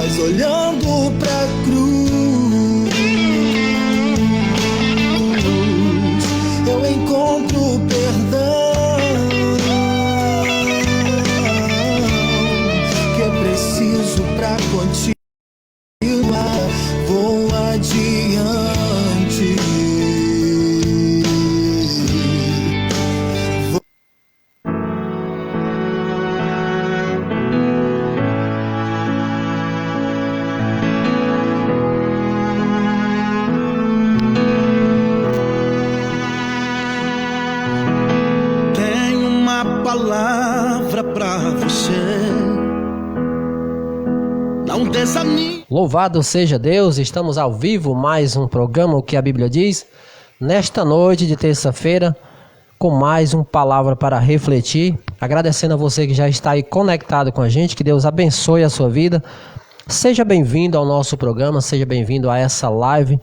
mas olhando pra cruz, eu encontro perdão, que é preciso pra continuar, vou adiante. Palavra pra você, não desanime. Louvado seja Deus, estamos ao vivo, mais um programa, o que a Bíblia diz, nesta noite de terça-feira, com mais uma palavra para refletir, agradecendo a você que já está aí conectado com a gente, que Deus abençoe a sua vida, seja bem-vindo ao nosso programa, seja bem-vindo a essa live,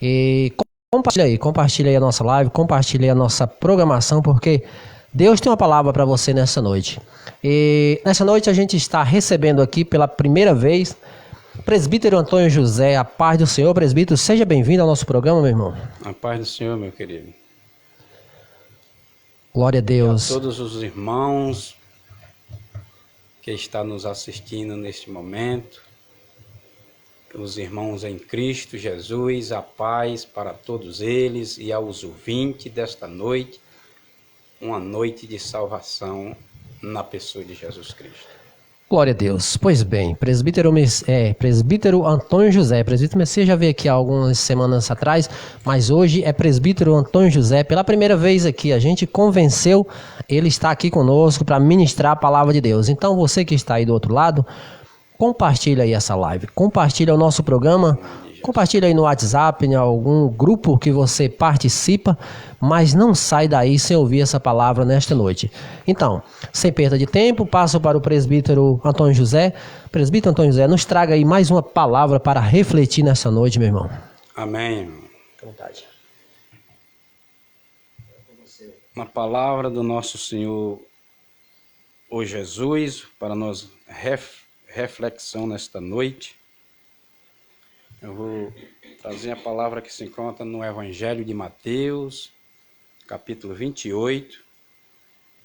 e compartilha aí a nossa live, compartilha aí a nossa programação, porque Deus tem uma palavra para você nessa noite. E nessa noite a gente está recebendo aqui pela primeira vez Presbítero Antônio José. A paz do Senhor, presbítero, seja bem-vindo ao nosso programa, meu irmão. A paz do Senhor, meu querido. Glória a Deus. E a todos os irmãos que estão nos assistindo neste momento, os irmãos em Cristo Jesus, a paz para todos eles e aos ouvintes desta noite, uma noite de salvação na pessoa de Jesus Cristo. Glória a Deus. Pois bem, presbítero Antônio José. Presbítero Messias já veio aqui há algumas semanas atrás, mas hoje é presbítero Antônio José. Pela primeira vez aqui, a gente convenceu, ele está aqui conosco para ministrar a palavra de Deus. Então você que está aí do outro lado, compartilha aí essa live, compartilha o nosso programa, compartilha aí no WhatsApp, em algum grupo que você participa, mas não sai daí sem ouvir essa palavra nesta noite. Então, sem perda de tempo, passo para o presbítero Antônio José. Presbítero Antônio José, nos traga aí mais uma palavra para refletir nessa noite, meu irmão. Amém, irmão. Fique à vontade. Uma palavra do nosso Senhor, o Jesus, para nós reflexão nesta noite. Eu vou trazer a palavra que se encontra no Evangelho de Mateus, capítulo 28,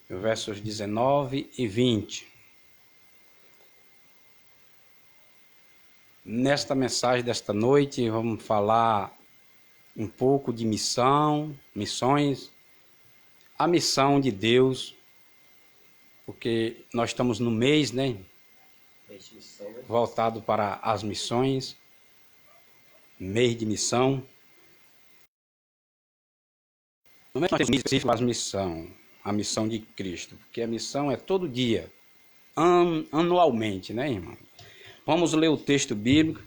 versos 19 e 20. Nesta mensagem desta noite, vamos falar um pouco de missões, a missão de Deus, porque nós estamos no mês, né? Voltado para as missões. Mês de missão. No mês nós temos específico a missão de Cristo, porque a missão é todo dia, anualmente, né, irmão? Vamos ler o texto bíblico,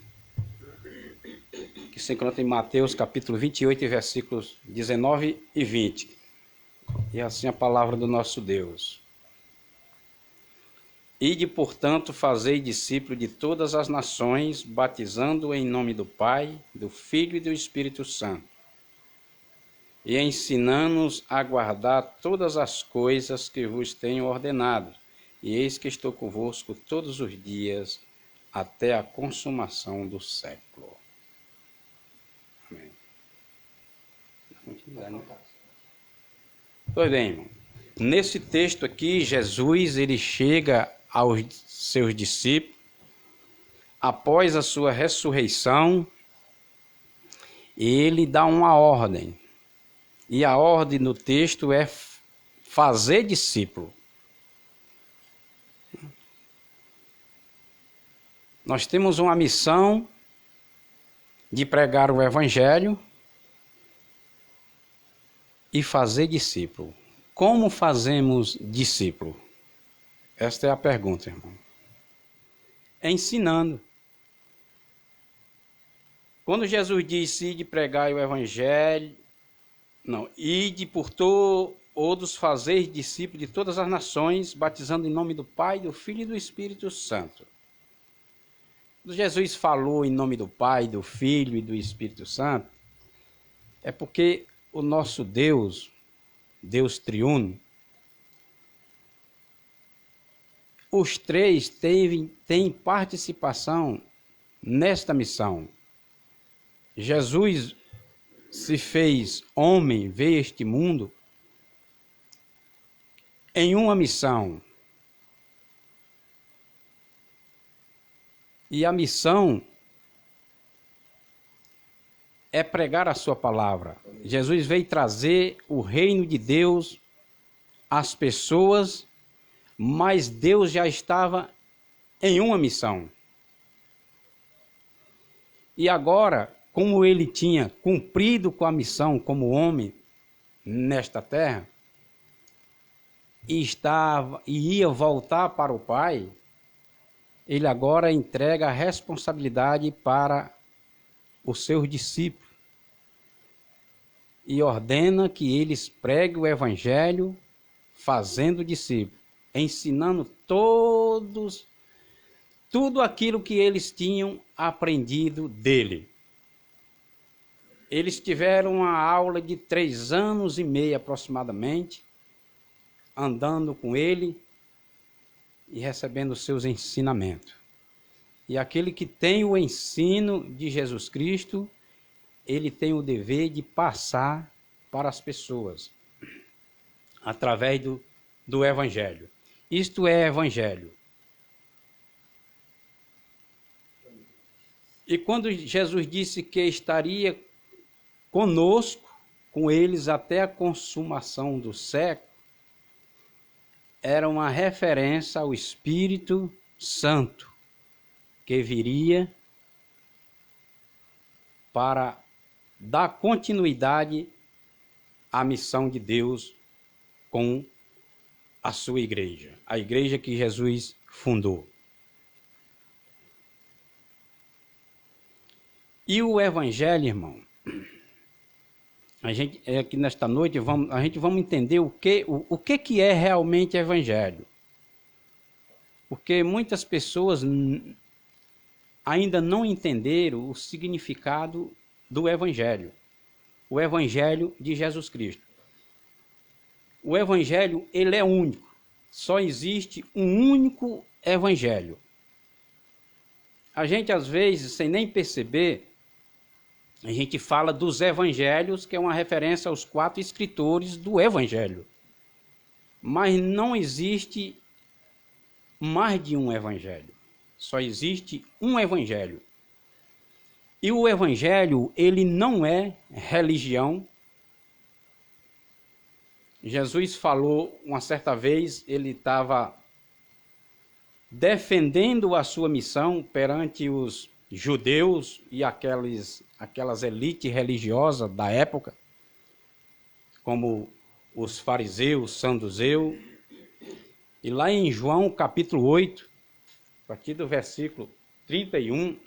que se encontra em Mateus capítulo 28, versículos 19 e 20. E assim a palavra do nosso Deus. Ide, portanto, fazei discípulo de todas as nações, batizando em nome do Pai, do Filho e do Espírito Santo, e ensinando-os a guardar todas as coisas que vos tenho ordenado. E eis que estou convosco todos os dias, até a consumação do século. Amém. Pois bem, irmão. Nesse texto aqui, Jesus ele chega aos seus discípulos após a sua ressurreição, ele dá uma ordem. E a ordem no texto é fazer discípulo. Nós temos uma missão de pregar o Evangelho e fazer discípulo. Como fazemos discípulo? Esta é a pergunta, irmão. É ensinando. Quando Jesus disse, ide pregar o Evangelho, ide por todos fazer discípulos de todas as nações, batizando em nome do Pai, do Filho e do Espírito Santo. Quando Jesus falou em nome do Pai, do Filho e do Espírito Santo, é porque o nosso Deus, Deus triuno, os três têm participação nesta missão. Jesus se fez homem, veio a este mundo em uma missão. E a missão é pregar a sua palavra. Jesus veio trazer o reino de Deus às pessoas, mas Deus já estava em uma missão. E agora, como ele tinha cumprido com a missão como homem nesta terra, e ia voltar para o Pai, ele agora entrega a responsabilidade para os seus discípulos e ordena que eles preguem o Evangelho, fazendo discípulos, ensinando tudo aquilo que eles tinham aprendido dele. Eles tiveram uma aula de 3 anos e meio aproximadamente, andando com ele e recebendo os seus ensinamentos. E aquele que tem o ensino de Jesus Cristo, ele tem o dever de passar para as pessoas, através do Evangelho. Isto é Evangelho. E quando Jesus disse que estaria conosco, com eles até a consumação do século, era uma referência ao Espírito Santo, que viria para dar continuidade à missão de Deus com a sua igreja, a igreja que Jesus fundou. E o Evangelho, irmão, a gente aqui nesta noite vamos entender o que é realmente Evangelho. Porque muitas pessoas ainda não entenderam o significado do Evangelho. O Evangelho de Jesus Cristo. O Evangelho, ele é único. Só existe um único Evangelho. A gente, às vezes, sem nem perceber, a gente fala dos evangelhos, que é uma referência aos 4 escritores do Evangelho. Mas não existe mais de um Evangelho. Só existe um Evangelho. E o Evangelho, ele não é religião. Jesus falou uma certa vez, ele estava defendendo a sua missão perante os judeus e aquelas elites religiosas da época, como os fariseus, saduceus. E lá em João capítulo 8, a partir do versículo 31,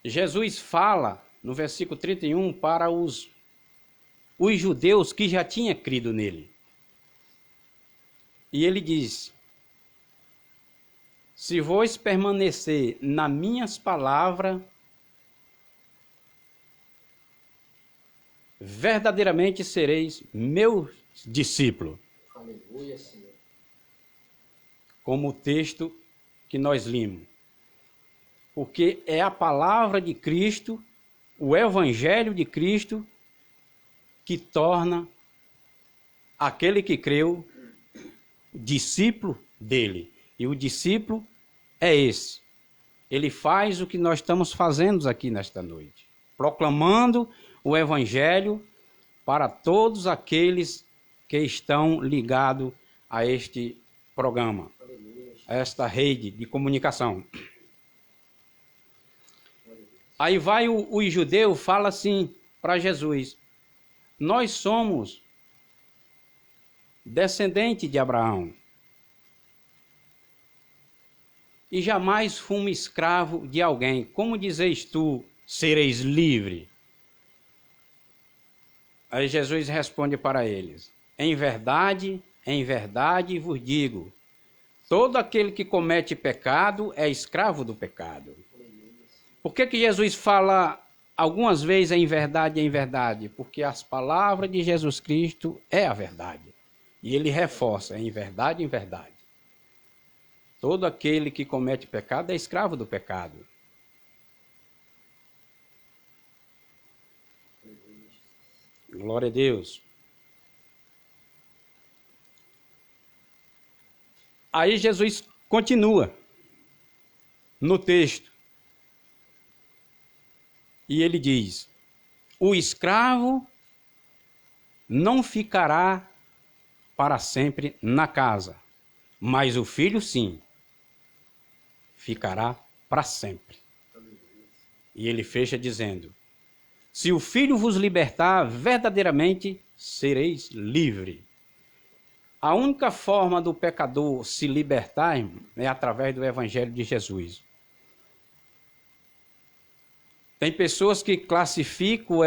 Jesus fala no versículo 31 para os judeus que já tinham crido nele. E ele diz: se vós permanecer nas minhas palavras, verdadeiramente sereis meus discípulos. Aleluia, Senhor. Como o texto que nós limos. Porque é a palavra de Cristo, o Evangelho de Cristo, que torna aquele que creu discípulo dele. E o discípulo é esse. Ele faz o que nós estamos fazendo aqui nesta noite, proclamando o Evangelho para todos aqueles que estão ligados a este programa, a esta rede de comunicação. Aí vai o judeu, fala assim para Jesus: nós somos descendentes de Abraão e jamais fomos escravo de alguém. Como dizes tu, sereis livre? Aí Jesus responde para eles: em verdade vos digo, todo aquele que comete pecado é escravo do pecado. Por que Jesus fala algumas vezes em verdade? Porque as palavras de Jesus Cristo é a verdade. E ele reforça, em verdade. Todo aquele que comete pecado é escravo do pecado. Glória a Deus. Aí Jesus continua no texto. E ele diz: o escravo não ficará para sempre na casa, mas o filho sim, ficará para sempre. E ele fecha dizendo: se o filho vos libertar, verdadeiramente sereis livre. A única forma do pecador se libertar, irmão, é através do Evangelho de Jesus. Tem pessoas que classificam,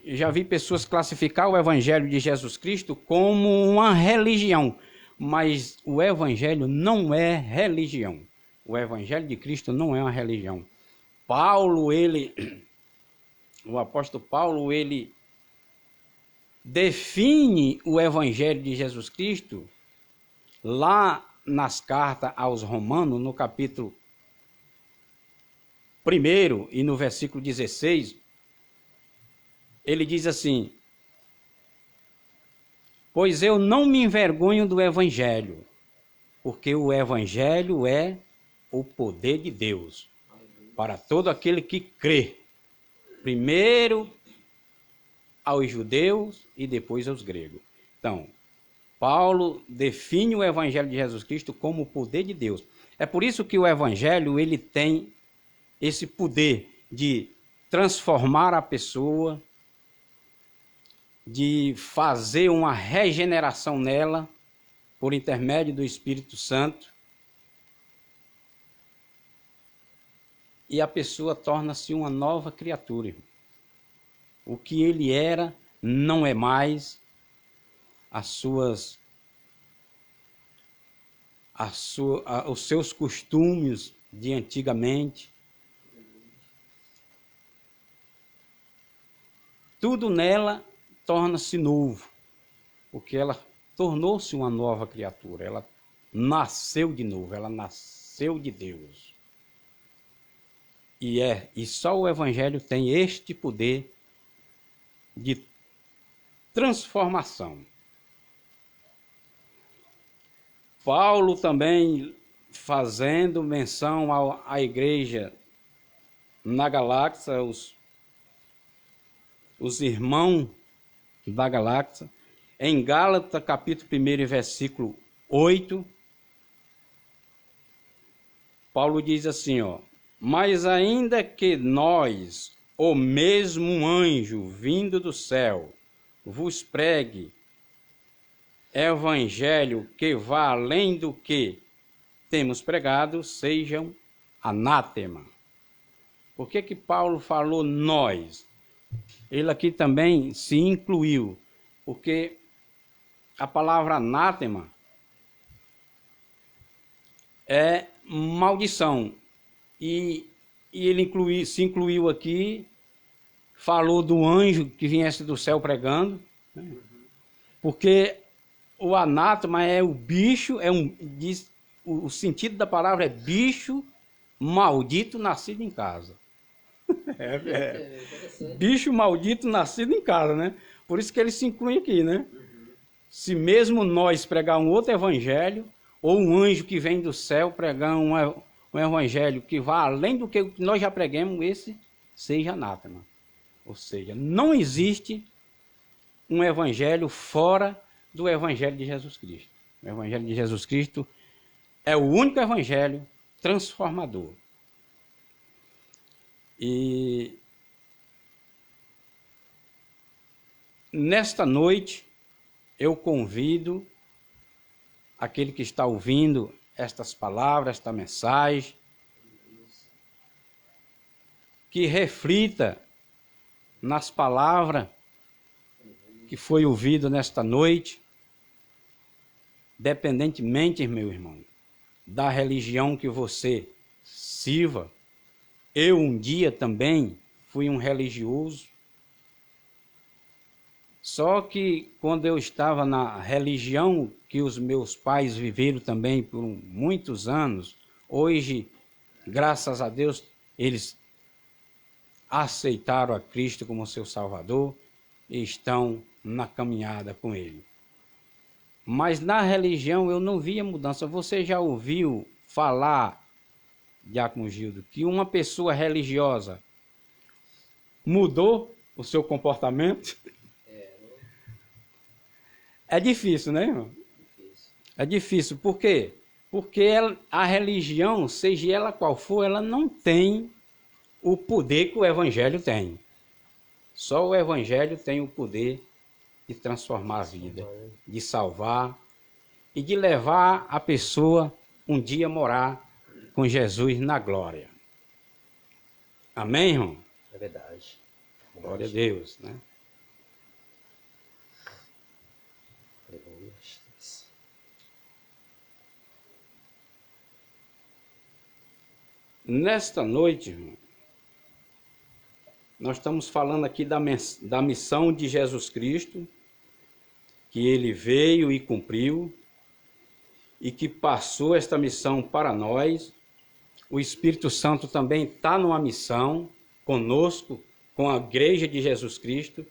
já vi pessoas classificar o Evangelho de Jesus Cristo como uma religião, mas o Evangelho não é religião. O Evangelho de Cristo não é uma religião. O apóstolo Paulo, ele define o Evangelho de Jesus Cristo lá nas cartas aos Romanos, no capítulo 1 e no versículo 16, ele diz assim: pois eu não me envergonho do Evangelho, porque o Evangelho é o poder de Deus para todo aquele que crê, primeiro aos judeus e depois aos gregos. Então, Paulo define o Evangelho de Jesus Cristo como o poder de Deus. É por isso que o Evangelho, ele tem esse poder de transformar a pessoa, de fazer uma regeneração nela, por intermédio do Espírito Santo, e a pessoa torna-se uma nova criatura, irmão. O que ele era não é mais, os seus costumes de antigamente. Tudo nela torna-se novo, porque ela tornou-se uma nova criatura, ela nasceu de novo, ela nasceu de Deus. E só o Evangelho tem este poder de transformação. Paulo também, fazendo menção à igreja na Galáxia, os irmãos da Galáxia, em Gálatas capítulo 1 versículo 8, Paulo diz assim, mas ainda que nós, ou mesmo um anjo vindo do céu, vos pregue evangelho que vá além do que temos pregado, sejam anátema. Por que Paulo falou nós? Ele aqui também se incluiu, porque a palavra anátema é maldição. E ele se incluiu aqui, falou do anjo que viesse do céu pregando, né? Porque o anátema é o bicho, o sentido da palavra é bicho maldito nascido em casa. Bicho maldito nascido em casa, né? Por isso que ele se inclui aqui, né? Se mesmo nós pregar um outro evangelho, ou um anjo que vem do céu pregar um evangelho que vá além do que nós já pregamos, esse seja anátema. Ou seja, não existe um evangelho fora do evangelho de Jesus Cristo. O evangelho de Jesus Cristo é o único evangelho transformador. E nesta noite eu convido aquele que está ouvindo estas palavras, esta mensagem, que reflita nas palavras que foi ouvido nesta noite, independentemente, meu irmão, da religião que você sirva. Eu um dia também fui um religioso, só que quando eu estava na religião que os meus pais viveram também por muitos anos, Hoje, graças a Deus, eles aceitaram a Cristo como seu Salvador e estão na caminhada com Ele. Mas na religião eu não via mudança. Você já ouviu falar, Diácono Gildo, que uma pessoa religiosa mudou o seu comportamento? É difícil, né, irmão? É difícil. Por quê? Porque a religião, seja ela qual for, ela não tem o poder que o Evangelho tem. Só o Evangelho tem o poder de transformar a vida, de salvar e de levar a pessoa um dia morar com Jesus na glória. Amém, irmão? É verdade. Glória a Deus, né? Aleluia. Nesta noite, irmão, nós estamos falando aqui da missão de Jesus Cristo, que ele veio e cumpriu, e que passou esta missão para nós. O Espírito Santo também está numa missão conosco, com a igreja de Jesus Cristo.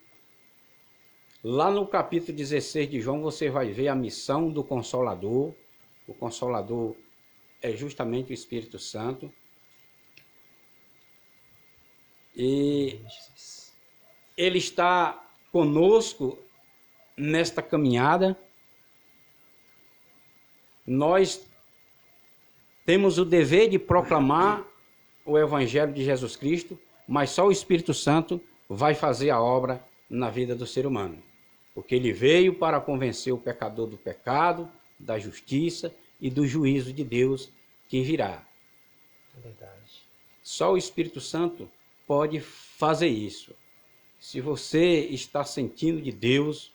Lá no capítulo 16 de João você vai ver a missão do Consolador. O Consolador é justamente o Espírito Santo. E ele está conosco nesta caminhada. Nós temos o dever de proclamar o Evangelho de Jesus Cristo, mas só o Espírito Santo vai fazer a obra na vida do ser humano. Porque ele veio para convencer o pecador do pecado, da justiça e do juízo de Deus que virá. É verdade. Só o Espírito Santo pode fazer isso. Se você está sentindo de Deus,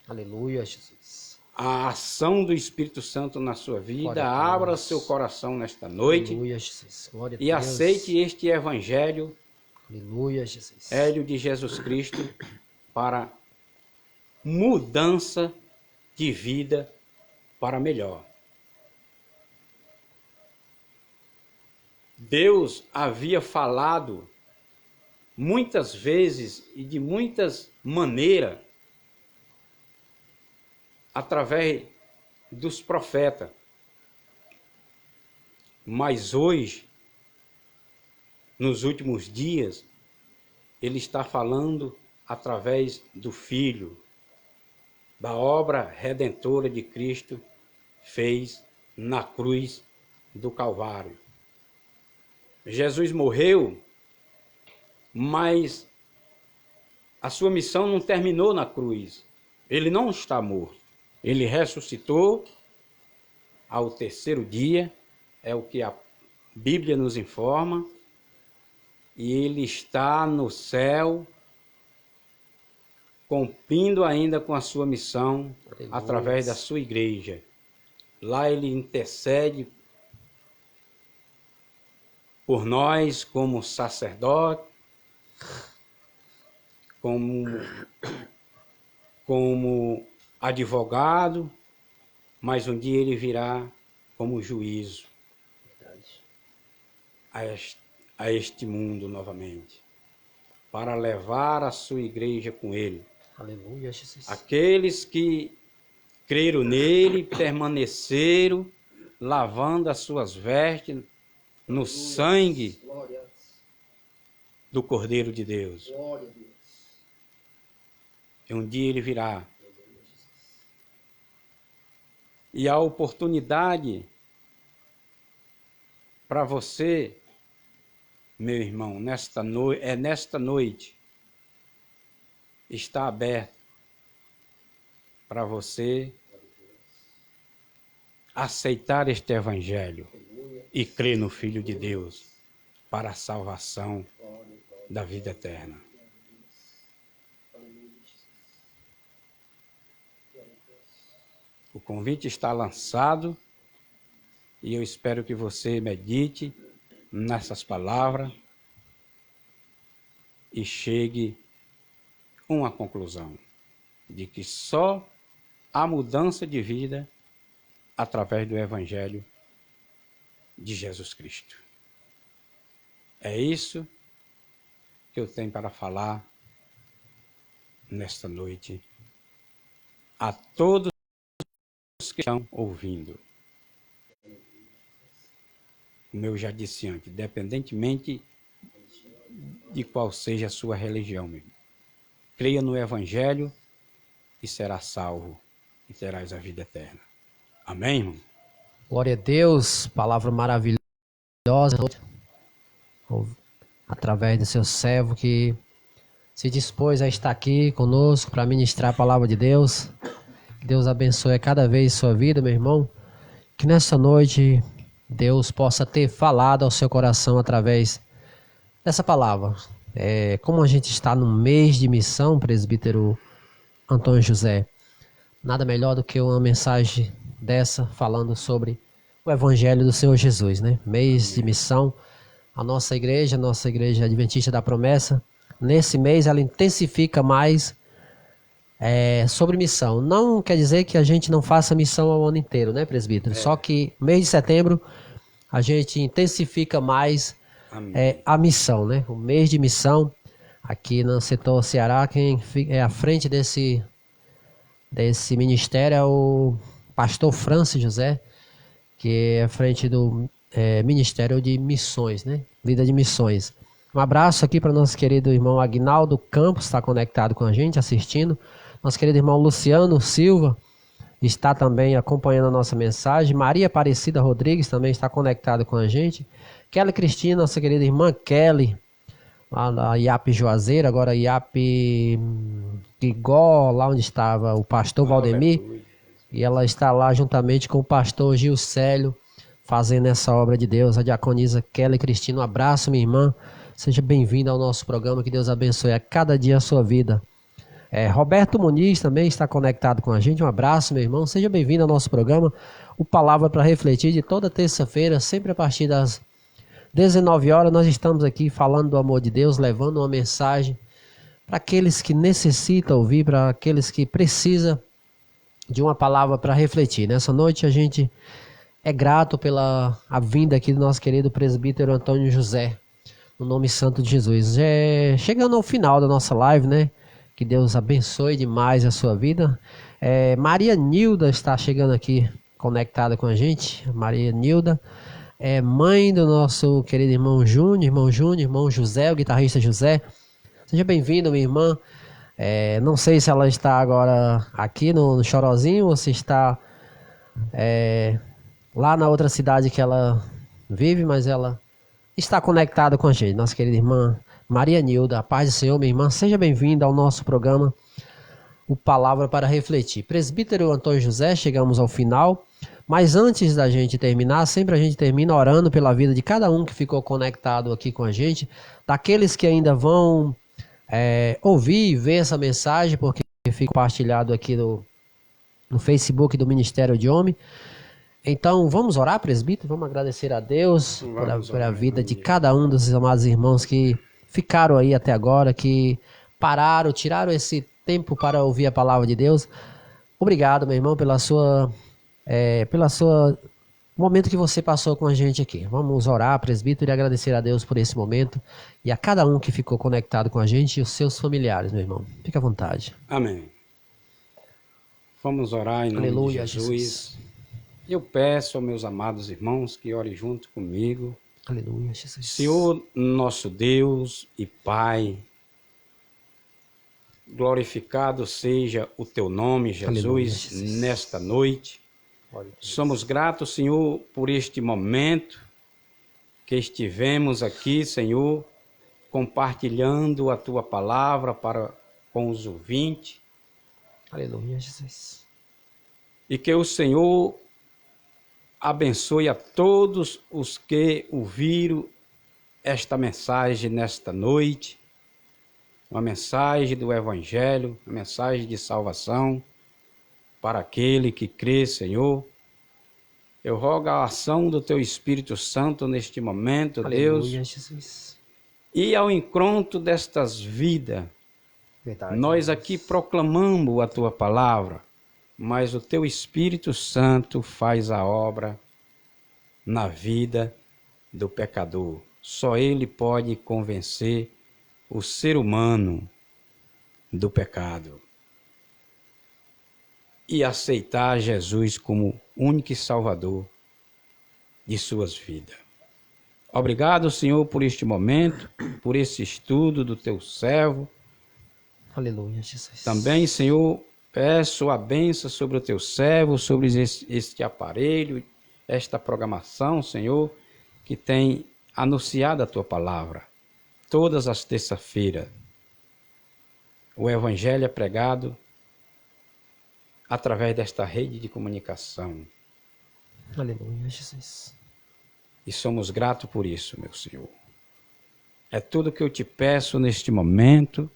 Aleluia, Jesus. a ação do Espírito Santo na sua vida, Glória a abra Deus. seu coração nesta noite. Aleluia, Jesus. Glória a E Deus. aceite este Evangelho, Aleluia, Jesus. Evangelho de Jesus Cristo, para mudança de vida para melhor. Deus havia falado muitas vezes e de muitas maneiras através dos profetas. Mas hoje, nos últimos dias, ele está falando através do Filho, da obra redentora de Cristo fez na cruz do Calvário. Jesus morreu, mas a sua missão não terminou na cruz. Ele não está morto. Ele ressuscitou ao terceiro dia, é o que a Bíblia nos informa, e ele está no céu, cumprindo ainda com a sua missão, Aleluia. através da sua igreja. Lá ele intercede por nós como sacerdote, como advogado, mas um dia ele virá como juízo a este mundo novamente, para levar a sua igreja com ele. Aleluia, Jesus. Aqueles que creram nele, permaneceram, lavando as suas vestes no sangue do Cordeiro de Deus. E um dia ele virá. E a oportunidade para você, meu irmão, nesta noite, está aberta para você aceitar este Evangelho e crer no Filho de Deus para a salvação da vida eterna. O convite está lançado e eu espero que você medite nessas palavras e chegue a uma conclusão de que só há mudança de vida através do Evangelho de Jesus Cristo. É isso que eu tenho para falar nesta noite a todos que estão ouvindo. Como eu já disse antes, independentemente de qual seja a sua religião, meu irmão, creia no Evangelho e será salvo e terás a vida eterna. Amém, irmão? Glória a Deus, palavra maravilhosa, através do seu servo que se dispôs a estar aqui conosco para ministrar a palavra de Deus. Que Deus abençoe cada vez sua vida, meu irmão. Que nessa noite Deus possa ter falado ao seu coração através dessa palavra. Como a gente está no mês de missão, presbítero Antônio José, nada melhor do que uma mensagem dessa falando sobre o Evangelho do Senhor Jesus, né? Mês de missão. A nossa igreja Adventista da Promessa, nesse mês ela intensifica mais sobre missão. Não quer dizer que a gente não faça missão ao ano inteiro, né, presbítero? Só que mês de setembro a gente intensifica mais a missão, né? O mês de missão aqui no setor Ceará, quem é à frente desse ministério é o pastor Francis José, que é à frente do Ministério de Missões, né? Vida de Missões. Um abraço aqui para nosso querido irmão Agnaldo Campos, está conectado com a gente, assistindo. Nosso querido irmão Luciano Silva está também acompanhando a nossa mensagem. Maria Aparecida Rodrigues também está conectado com a gente. Kelly Cristina, nossa querida irmã Kelly, lá na IAP Juazeiro, agora IAP Igó, lá onde estava o pastor Valdemir. E ela está lá juntamente com o pastor Gilcélio, fazendo essa obra de Deus. A diaconisa Kelly Cristina, um abraço, minha irmã. Seja bem-vinda ao nosso programa, que Deus abençoe a cada dia a sua vida. Roberto Muniz também está conectado com a gente. Um abraço, meu irmão. Seja bem-vindo ao nosso programa. O Palavra para Refletir, de toda terça-feira, sempre a partir das 19 horas, nós estamos aqui falando do amor de Deus, levando uma mensagem para aqueles que necessitam ouvir, para aqueles que precisam de uma palavra para refletir. Nessa noite a gente é grato pela vinda aqui do nosso querido presbítero Antônio José, no nome santo de Jesus. Chegando ao final da nossa live, né? Que Deus abençoe demais a sua vida. Maria Nilda está chegando aqui, conectada com a gente. Maria Nilda é mãe do nosso querido irmão Júnior, irmão José, o guitarrista José. Seja bem-vindo, minha irmã. Não sei se ela está agora aqui no Chorozinho ou se está lá na outra cidade que ela vive, mas ela está conectada com a gente. Nossa querida irmã Maria Nilda, a paz do Senhor, minha irmã. Seja bem-vinda ao nosso programa, o Palavra para Refletir. Presbítero Antônio José, chegamos ao final. Mas antes da gente terminar, sempre a gente termina orando pela vida de cada um que ficou conectado aqui com a gente, daqueles que ainda vão ouvir e ver essa mensagem, porque fica compartilhado aqui no Facebook do Ministério de Homem. Então, vamos orar, presbítero? Vamos agradecer a Deus por a vida de cada um dos amados irmãos que ficaram aí até agora, que pararam, tiraram esse tempo para ouvir a palavra de Deus. Obrigado, meu irmão, pela sua momento que você passou com a gente aqui. Vamos orar, presbítero, e agradecer a Deus por esse momento e a cada um que ficou conectado com a gente e os seus familiares, meu irmão. Fique à vontade. Amém. Vamos orar em nome Aleluia, de Jesus. Eu peço aos meus amados irmãos que orem junto comigo. Aleluia, Jesus. Senhor, nosso Deus e Pai, glorificado seja o teu nome, Jesus, Aleluia, Jesus. Nesta noite. Somos gratos, Senhor, por este momento que estivemos aqui, Senhor, compartilhando a Tua palavra com os ouvintes. Aleluia, Jesus. E que o Senhor abençoe a todos os que ouviram esta mensagem nesta noite, uma mensagem do Evangelho, uma mensagem de salvação, para aquele que crê, Senhor. Eu rogo a ação do Teu Espírito Santo neste momento, Aleluia, Deus. Jesus. E ao encontro destas vidas, Verdade, nós Deus. aqui proclamamos a Tua palavra, mas o Teu Espírito Santo faz a obra na vida do pecador. Só Ele pode convencer o ser humano do pecado e aceitar Jesus como único Salvador de suas vidas. Obrigado, Senhor, por este momento, por esse estudo do teu servo. Aleluia, Jesus. Também, Senhor, peço a bênção sobre o teu servo, sobre este aparelho, esta programação, Senhor, que tem anunciado a tua palavra. Todas as terças-feiras, o Evangelho é pregado através desta rede de comunicação. Aleluia, Jesus. E somos gratos por isso, meu Senhor. É tudo que eu te peço neste momento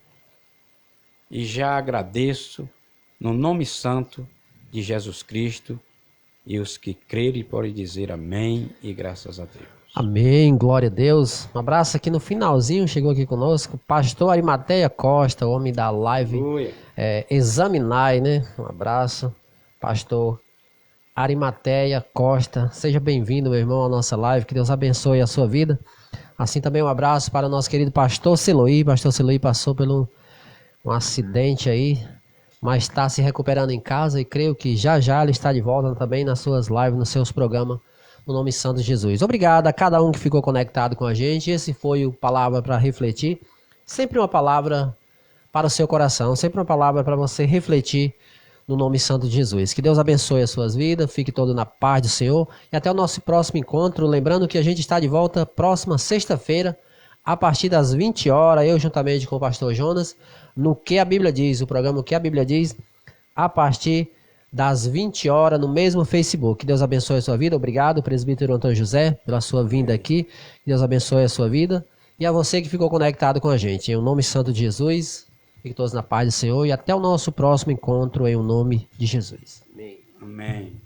e já agradeço no nome santo de Jesus Cristo, e os que crerem podem dizer amém e graças a Deus. Amém, glória a Deus. Um abraço aqui no finalzinho, chegou aqui conosco, pastor Arimateia Costa, o homem da live Examinai, né? Um abraço, pastor Arimateia Costa. Seja bem-vindo, meu irmão, à nossa live, que Deus abençoe a sua vida. Assim também um abraço para o nosso querido pastor Siloí. Pastor Siloí passou por um acidente aí, mas está se recuperando em casa e creio que já já ele está de volta também nas suas lives, nos seus programas, no nome santo de Jesus. Obrigado a cada um que ficou conectado com a gente. Esse foi o Palavra para Refletir. Sempre uma palavra para o seu coração, sempre uma palavra para você refletir no nome santo de Jesus. Que Deus abençoe as suas vidas, fique todo na paz do Senhor e até o nosso próximo encontro. Lembrando que a gente está de volta próxima sexta-feira, a partir das 20 horas, eu juntamente com o pastor Jonas, no Que a Bíblia Diz, o programa O Que a Bíblia Diz, a partir das 20 horas no mesmo Facebook. Que Deus abençoe a sua vida. Obrigado, presbítero Antônio José, pela sua vinda aqui. Que Deus abençoe a sua vida. E a você que ficou conectado com a gente. Em nome santo de Jesus, fiquem todos na paz do Senhor e até o nosso próximo encontro em nome de Jesus. Amém. Amém.